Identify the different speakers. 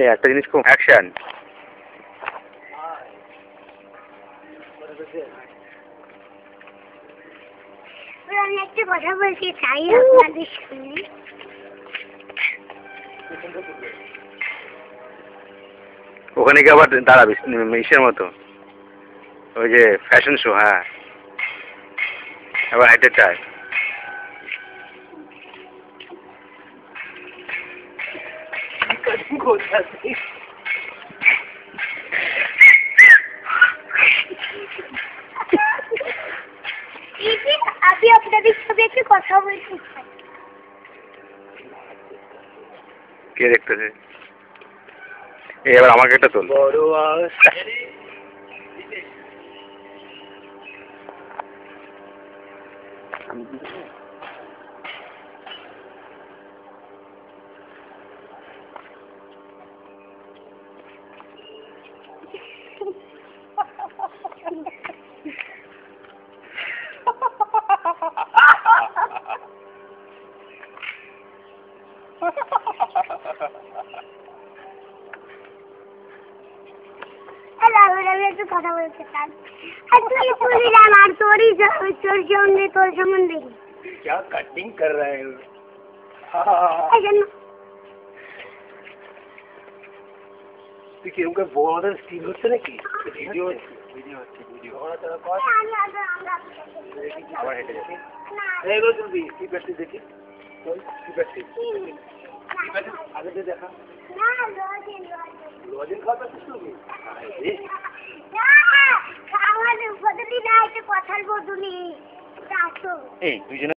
Speaker 1: এই একটা জিনিস খুব অ্যাকশন।
Speaker 2: আমি একটা কথা বলতে চাই আপনাদের সামনে।
Speaker 1: ওখানে গিয়ে আবার দাঁড়াবি ইসের মতো, ওই যে ফ্যাশন শো। হ্যাঁ, আবার হাইটের টাই।
Speaker 2: আমি আপনাদের সাথে একটু কথা বলতে চাই।
Speaker 1: কে দেখতেছে? এই এবার আমাকে একটা তোল।
Speaker 2: আমি একটু কথা বলতে চাই। তুই বলিলাম আর তোরই তোর সম্বন্ধে
Speaker 3: क्या कटिंग कर रहे हैं? তুই কিরকম করে বড় আমাদের স্টিল হচ্ছে নাকি? ভিডিও হচ্ছে এইগুলো তুলবি সিপারটি দেখি সিপারটি আগে দিয়ে দেখা লজেন খাওয়া তুলবি
Speaker 2: আমার বদলি না, কথার বদলি।
Speaker 1: এই দুইজনে